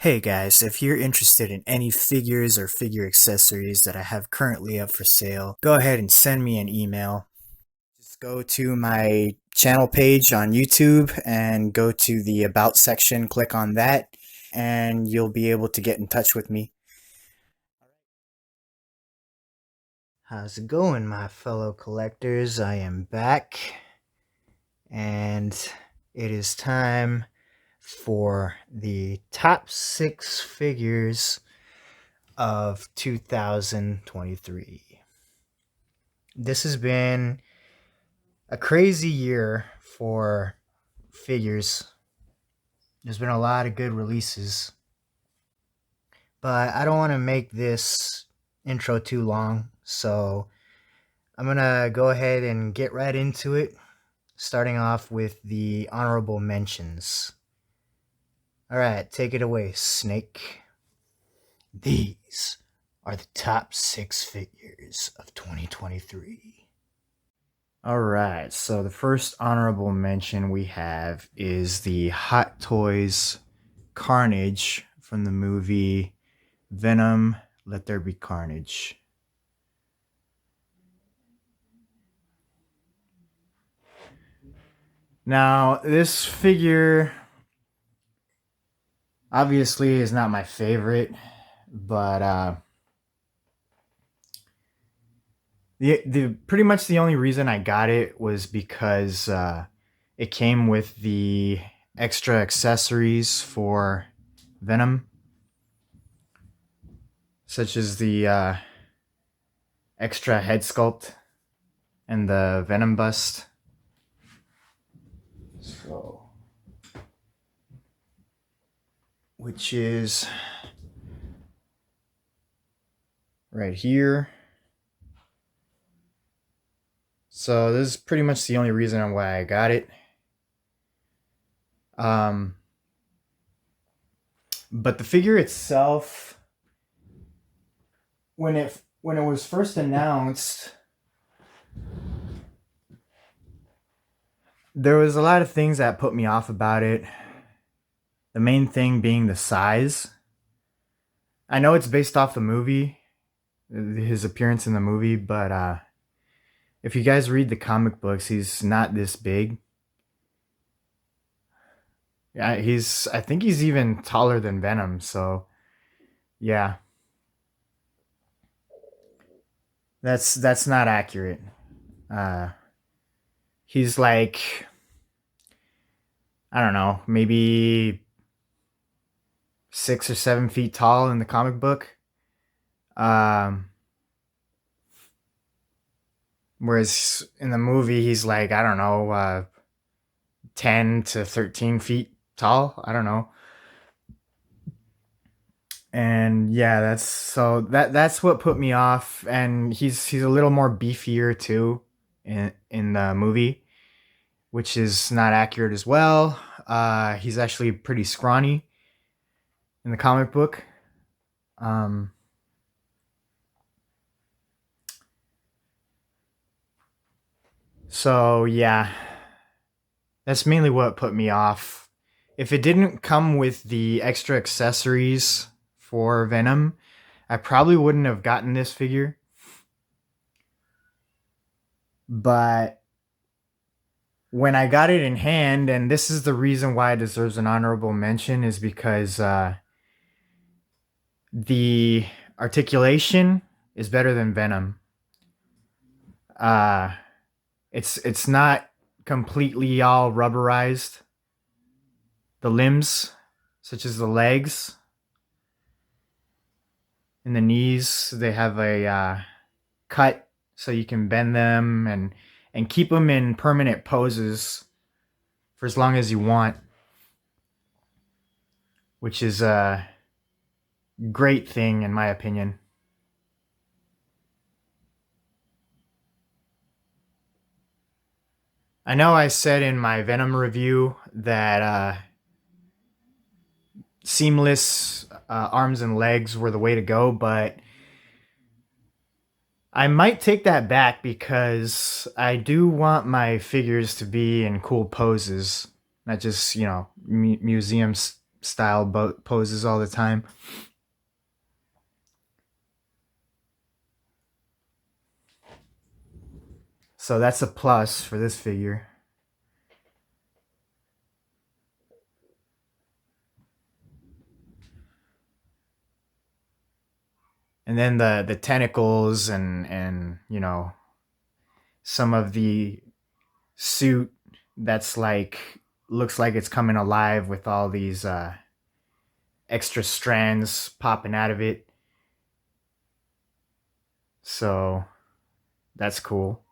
Hey guys, if you're interested in any figures or figure accessories that I have currently up for sale, go ahead and send me an email. Just go to my channel page on YouTube and go to the About section, click on that, and you'll be able to get in touch with me. How's it going, my fellow collectors? I am back, and it is time for the top 6 figures of 2023. This has been a crazy year for figures. There's been a lot of good releases, but I don't want to make this intro too long, so I'm gonna go ahead and get right into it, starting off with the honorable mentions. Alright, take it away, Snake. These are the top 6 figures of 2023. Alright, so the first honorable mention we have is the Hot Toys Carnage from the movie Venom, Let There Be Carnage. Now, this figure obviously is not my favorite, but the pretty much the only reason I got it was because it came with the extra accessories for Venom, such as the extra head sculpt and the Venom bust. So, which is right here. So this is pretty much the only reason why I got it. But the figure itself, when it was first announced, there was a lot of things that put me off about it. The main thing being the size. I know it's based off the movie, his appearance in the movie, but if you guys read the comic books, he's not this big. Yeah, I think he's even taller than Venom, so yeah. That's not accurate. Uh he's like, I don't know, maybe 6 or 7 feet tall in the comic book. Um Whereas in the movie he's like, I don't know, 10 to 13 feet tall. I don't know. And yeah, that's what put me off. And he's a little more beefier too in the movie, which is not accurate as well. He's actually pretty scrawny in the comic book. Um, so yeah, that's mainly what put me off. If it didn't come with the extra accessories for Venom, I probably wouldn't have gotten this figure. But when I got it in hand, and this is the reason why it deserves an honorable mention, is because the articulation is better than Venom. Uh, it's not completely all rubberized. The limbs, such as the legs and the knees, they have a cut so you can bend them and keep them in permanent poses for as long as you want, which is a great thing in my opinion. I know I said in my Venom review that seamless arms and legs were the way to go, but I might take that back because I do want my figures to be in cool poses, not just, museum style poses all the time. So that's a plus for this figure. And then the tentacles and you know, some of the suit that's like looks like it's coming alive with all these extra strands popping out of it. So that's cool.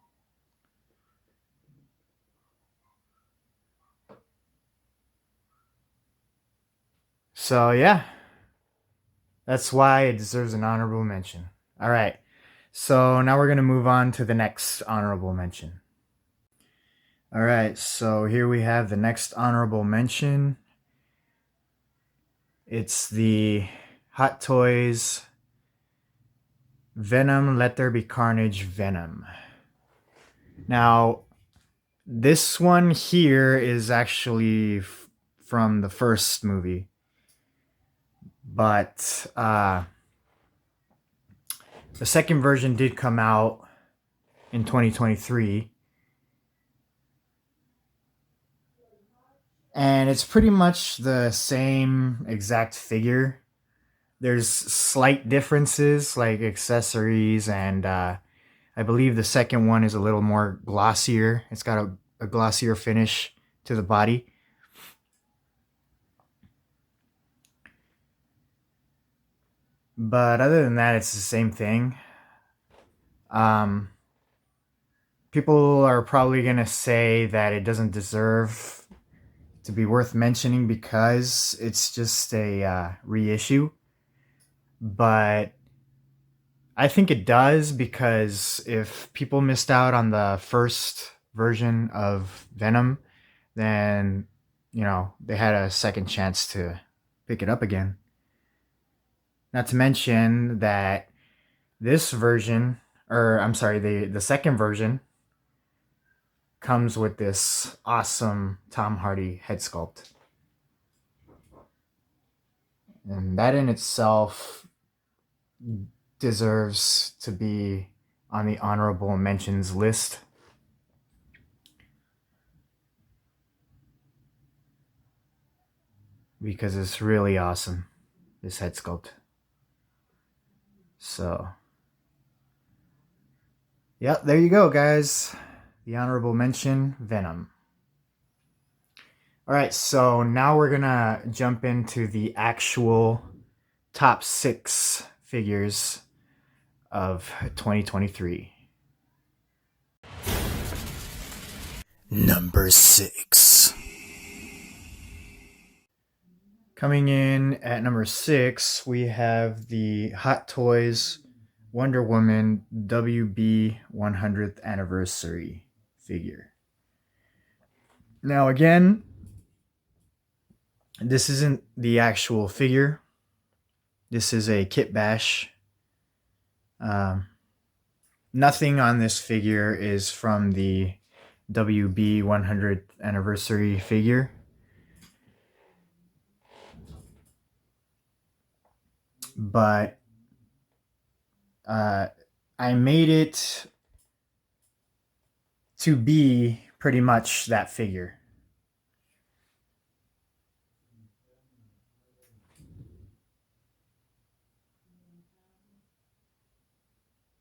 So yeah, that's why it deserves an honorable mention. All right. So now we're going to move on to the next honorable mention. All right. So here we have the next honorable mention. It's the Hot Toys Venom Let There Be Carnage Venom. Now, this one here is actually from the first movie, but the second version did come out in 2023. And it's pretty much the same exact figure. There's slight differences like accessories, and I believe the second one is a little more glossier. It's got a glossier finish to the body. But other than that, it's the same thing. Um, People are probably going to say that it doesn't deserve to be worth mentioning because it's just a reissue. But I think it does, because if people missed out on the first version of Venom, then, you know, they had a second chance to pick it up again. Not to mention that this version, or I'm sorry, the second version comes with this awesome Tom Hardy head sculpt. And that in itself deserves to be on the honorable mentions list. Because it's really awesome, this head sculpt. So, yep, there you go, guys. The honorable mention, Venom. All right, so now we're gonna jump into the actual top 6 figures of 2023. Number 6. Coming in at number 6, we have the Hot Toys Wonder Woman WB 100th Anniversary figure. Now, again, this isn't the actual figure. This is a kit bash. Nothing on this figure is from the WB 100th Anniversary figure. But I made it to be pretty much that figure.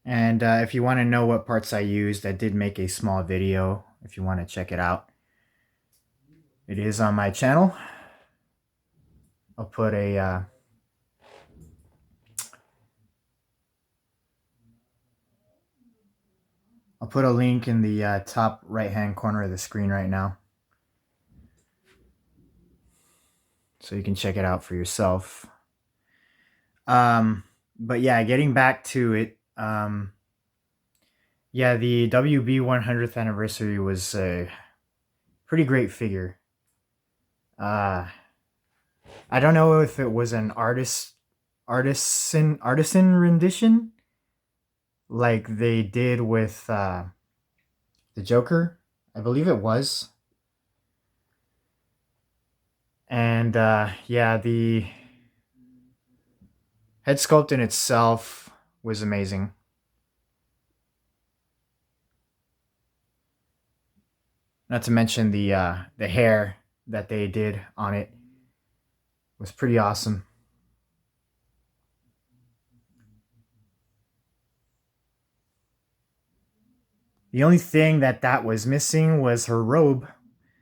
And if you want to know what parts I used, I did make a small video if you want to check it out. It is on my channel. I'll put a link in the top right-hand corner of the screen right now, so you can check it out for yourself. But yeah, getting back to it, yeah, the WB 100th Anniversary was a pretty great figure. I don't know if it was an artisan rendition like they did with the Joker. I believe it was. And yeah, the head sculpt in itself was amazing. Not to mention the hair that they did on it was pretty awesome. The only thing that was missing was her robe,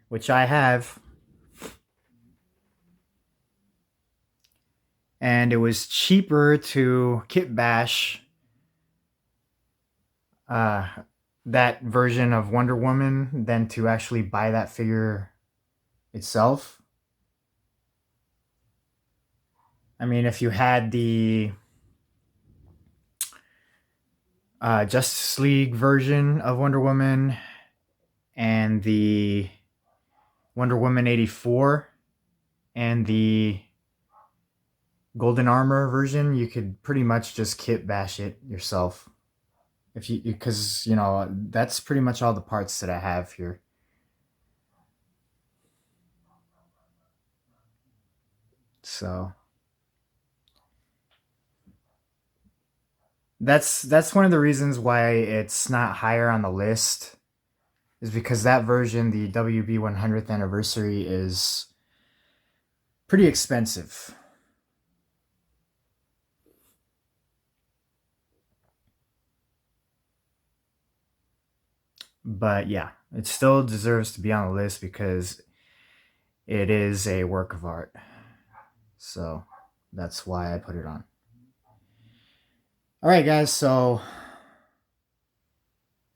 which I have, and it was cheaper to kit bash uh, that version of Wonder Woman than to actually buy that figure itself. I mean, if you had the Justice League version of Wonder Woman and the Wonder Woman 84 and the Golden Armor version, you could pretty much just kit bash it yourself. If you, because you know, that's pretty much all the parts that I have here. So that's one of the reasons why it's not higher on the list, is because that version, the WB 100th anniversary, is pretty expensive. But yeah, it still deserves to be on the list because it is a work of art. So that's why I put it on. All right, guys. So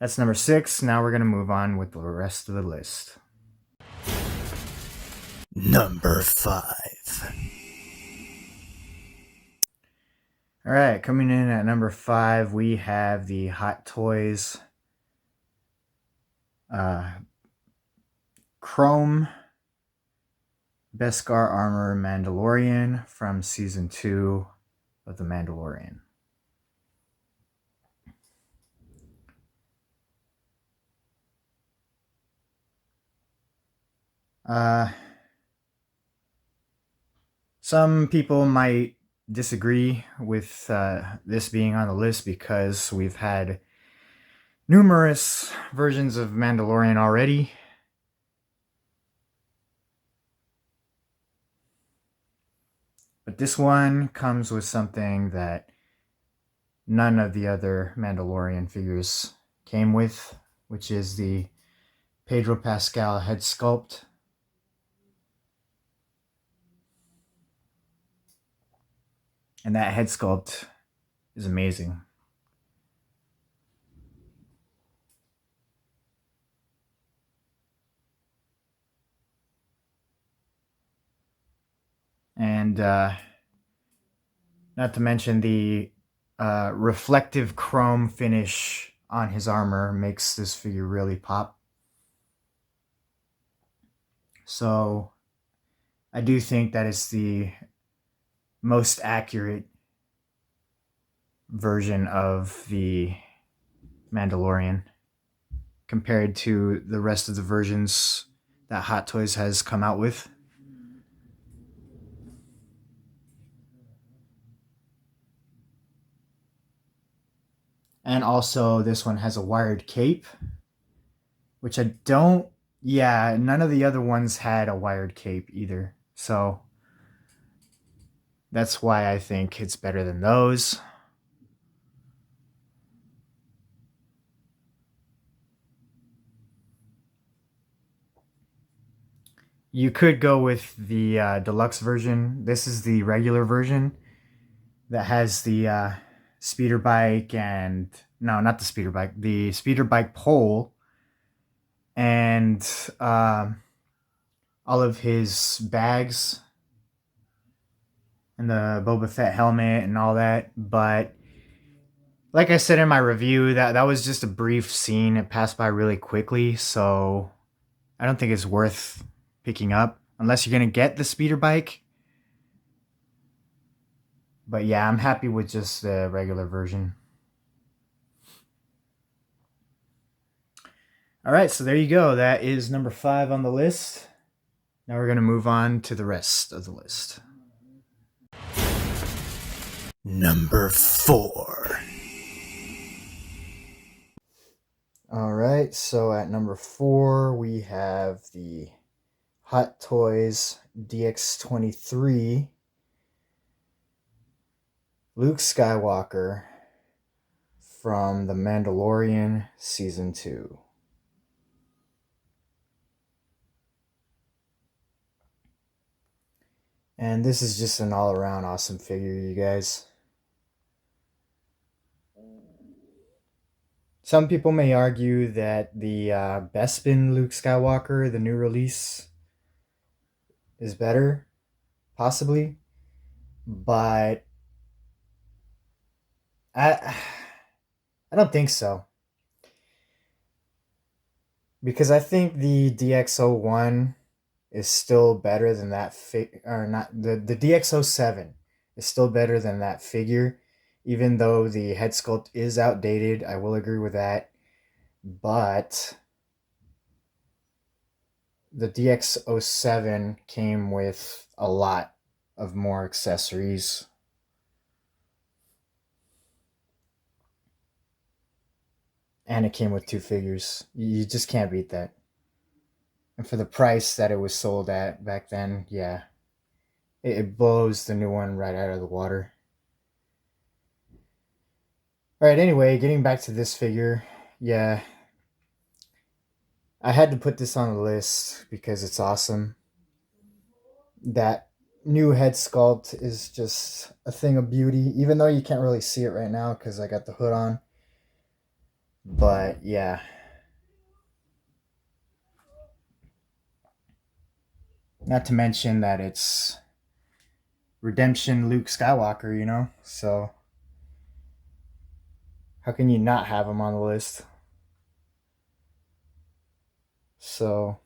that's number 6. Now we're going to move on with the rest of the list. Number 5. All right, coming in at number 5, we have the Hot Toys Chrome Beskar Armor Mandalorian from Season 2 of The Mandalorian. Some people might disagree with this being on the list because we've had numerous versions of Mandalorian already. But this one comes with something that none of the other Mandalorian figures came with, which is the Pedro Pascal head sculpt. And that head sculpt is amazing. And not to mention the reflective chrome finish on his armor makes this figure really pop. So I do think that it's the most accurate version of the Mandalorian compared to the rest of the versions that Hot Toys has come out with. And also, this one has a wired cape, which I don't. Yeah, none of the other ones had a wired cape either. So that's why I think it's better than those. You could go with the deluxe version. This is the regular version that has the speeder bike and no, not the speeder bike, the speeder bike pole and all of his bags and the Boba Fett helmet and all that. But like I said in my review, that was just a brief scene. It passed by really quickly, so I don't think it's worth picking up unless you're gonna get the speeder bike. But yeah, I'm happy with just the regular version. All right, so there you go. That is number 5 on the list. Now we're going to move on to the rest of the list. Number 4. All right, so at number 4, we have the Hot Toys DX23 Luke Skywalker from The Mandalorian Season 2. And this is just an all-around awesome figure, you guys. Some people may argue that the Bespin Luke Skywalker, the new release, is better, possibly. But I don't think so. Because I think the DX01 is still better than that or not, the DX07 is still better than that figure, even though the head sculpt is outdated. I will agree with that. But the DX07 came with a lot of more accessories. And it came with 2 figures. You just can't beat that. And for the price that it was sold at back then, yeah, it blows the new one right out of the water. Alright, anyway, getting back to this figure, yeah, I had to put this on the list because it's awesome. That new head sculpt is just a thing of beauty, even though you can't really see it right now because I got the hood on. But yeah. Not to mention that it's Redemption Luke Skywalker, you know? So how can you not have him on the list? So,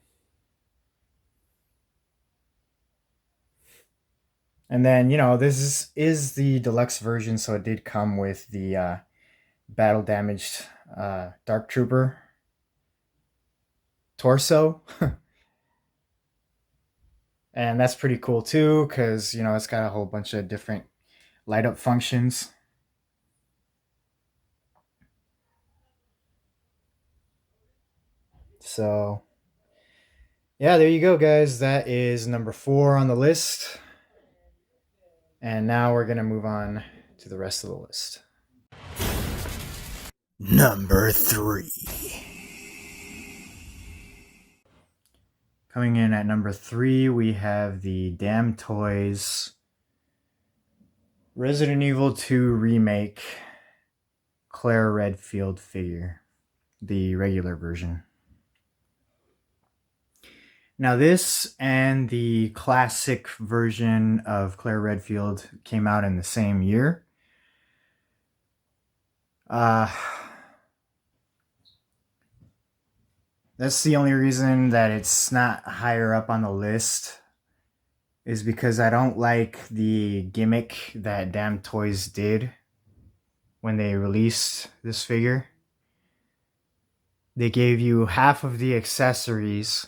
and then, you know, this is the deluxe version, so it did come with the battle damaged Dark Trooper torso. And that's pretty cool too, because, you know, it's got a whole bunch of different light up functions. So, yeah, there you go, guys. That is number 4 on the list. And now we're going to move on to the rest of the list. Number 3. Coming in at number 3, we have the Damtoys Resident Evil 2 Remake Claire Redfield figure, the regular version. Now, this and the classic version of Claire Redfield came out in the same year. That's the only reason that it's not higher up on the list, is because I don't like the gimmick that Damtoys did when they released this figure. They gave you half of the accessories,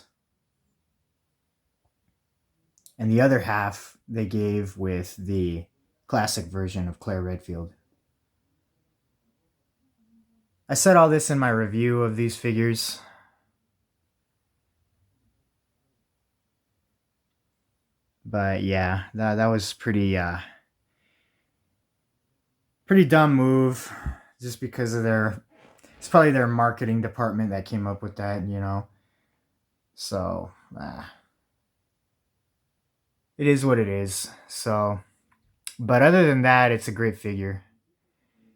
and the other half they gave with the classic version of Claire Redfield. I said all this in my review of these figures. But yeah, that was pretty dumb move, just because of it's probably their marketing department that came up with that, you know. So it is what it is. So, but other than that, it's a great figure.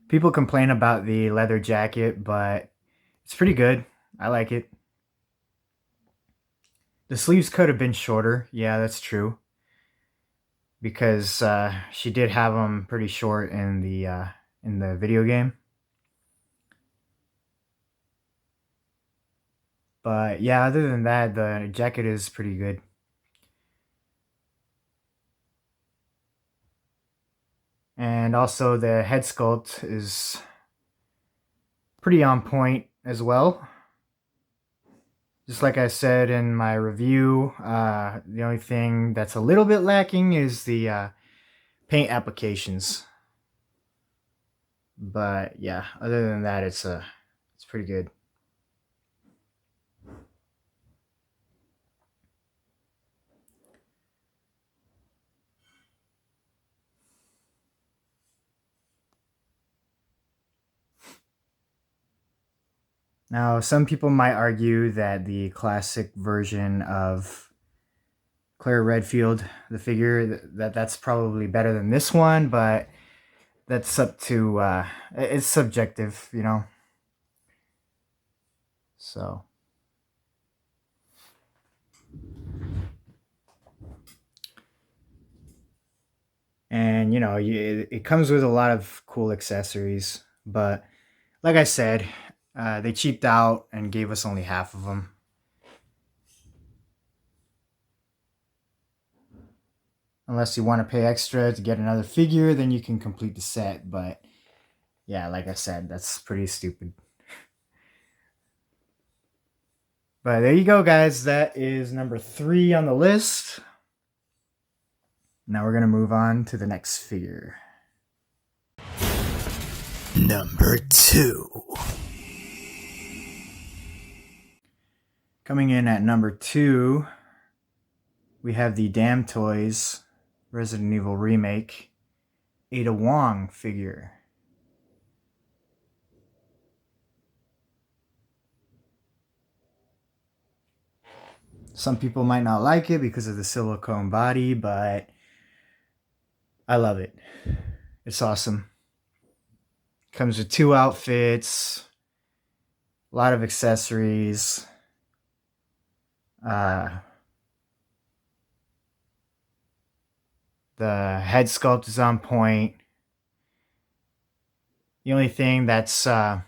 People complain about the leather jacket, but it's pretty good. I like it. The sleeves could have been shorter. Yeah, that's true. Because she did have them pretty short in the video game. But yeah, other than that, the jacket is pretty good. And also the head sculpt is pretty on point as well. Just like I said in my review, the only thing that's a little bit lacking is the paint applications. But yeah, other than that, it's pretty good. Now, some people might argue that the classic version of Claire Redfield, the figure, that's probably better than this one, but that's up to it's subjective, you know. So, and you know, it comes with a lot of cool accessories, but like I said, they cheaped out and gave us only half of them. Unless you want to pay extra to get another figure, then you can complete the set. But yeah, like I said, that's pretty stupid. But there you go, guys. That is number 3 on the list. Now we're going to move on to the next figure. Number 2. Coming in at number 2, we have the Damtoys Resident Evil Remake Ada Wong figure. Some people might not like it because of the silicone body, but I love it. It's awesome. Comes with 2 outfits, a lot of accessories. The head sculpt is on point. The only thing that's a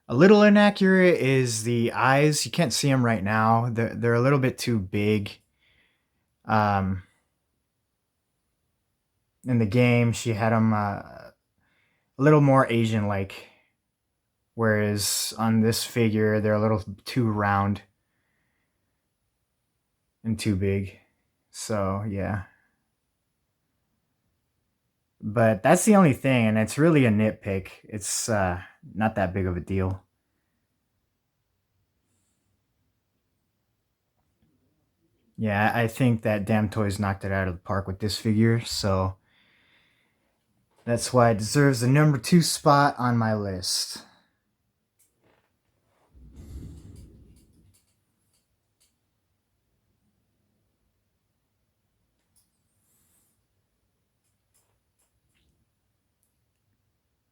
little inaccurate is the eyes. You can't see them right now. They're a little bit too big. In the game, she had them a little more Asian-like, whereas on this figure, they're a little too round and too big. So yeah. But that's the only thing, and it's really a nitpick. It's not that big of a deal. Yeah, I think that Damtoys knocked it out of the park with this figure, so that's why it deserves the number 2 spot on my list.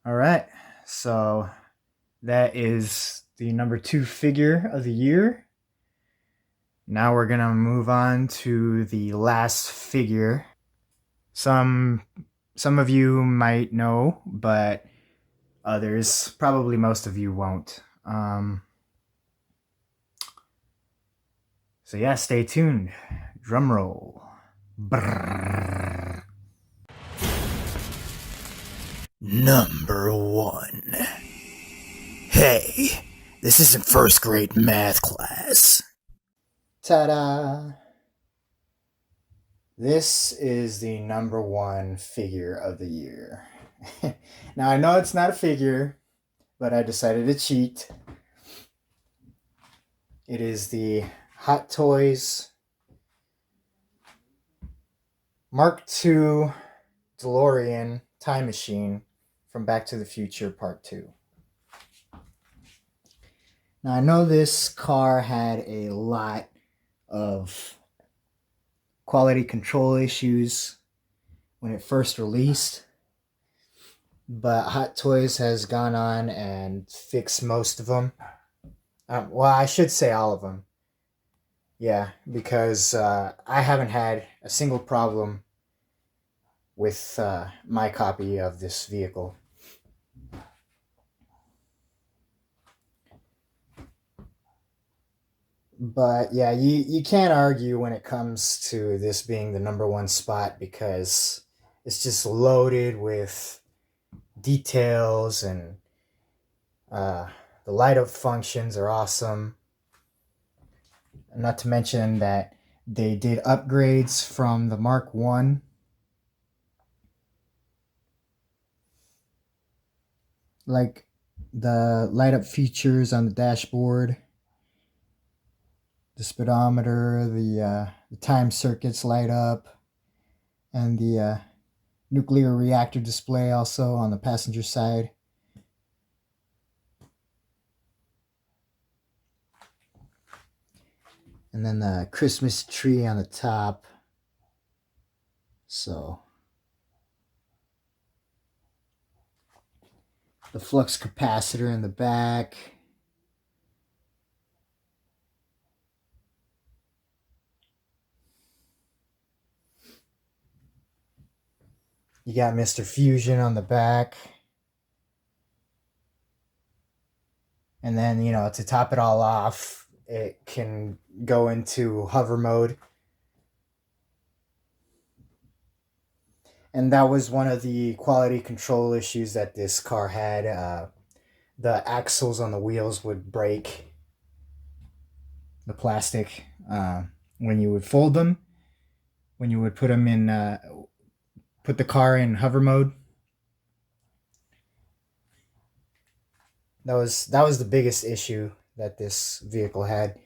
All right, so that is the number 2 figure of the year. Now we're gonna move on to the last figure. Some of you might know, but others, probably most of you won't. So yeah, stay tuned. Drum roll. Brrr. Number 1. Hey, this isn't first grade math class. Ta-da! This is the number 1 figure of the year. Now I know it's not a figure, but I decided to cheat. It is the Hot Toys Mark II DeLorean Time Machine from Back to the Future Part 2. Now I know this car had a lot of quality control issues when it first released, but Hot Toys has gone on and fixed most of them. Well, I should say all of them. Yeah, because I haven't had a single problem with my copy of this vehicle. But yeah, you can't argue when it comes to this being the number 1 spot because it's just loaded with details and The light up functions are awesome. Not to mention that they did upgrades from the Mark 1. Like the light up features on the dashboard, the speedometer, the time circuits light up, and the nuclear reactor display also on the passenger side. And then the Christmas tree on the top. So the flux capacitor in the back. You got Mr. Fusion on the back. And then, to top it all off, it can go into hover mode. And that was one of the quality control issues that this car had. The axles on the wheels would break, the plastic, when you would fold them, when you would put them in, put the car in hover mode. That was the biggest issue that this vehicle had.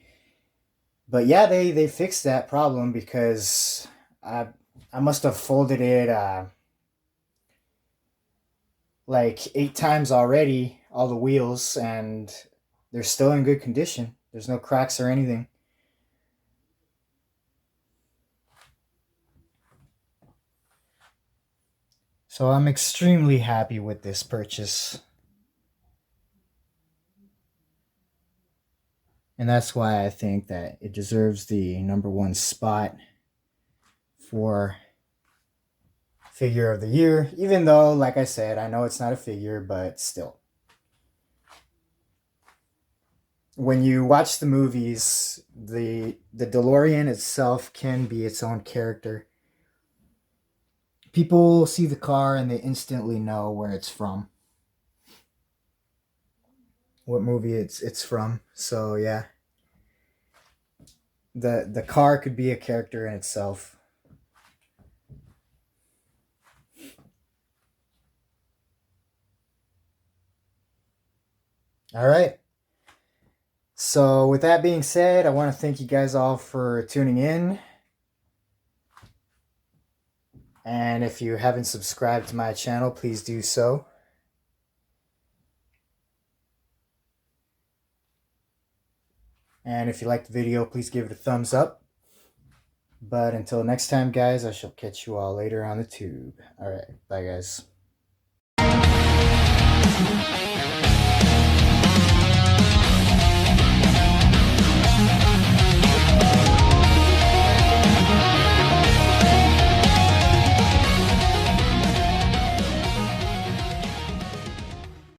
But yeah, they fixed that problem because I must have folded it like 8 times already, all the wheels, and they're still in good condition. There's no cracks or anything. So I'm extremely happy with this purchase. And that's why I think that it deserves the #1 spot for figure of the year. Even though, like I said, I know it's not a figure, but still. When you watch the movies, the DeLorean itself can be its own character. People see the car and they instantly know where it's from, what movie it's from. So yeah, the car could be a character in itself. All right. So with that being said, I want to thank you guys all for tuning in. And if you haven't subscribed to my channel, please do so. And if you liked the video, please give it a thumbs up. But until next time, guys, I shall catch you all later on the tube. All right. Bye, guys.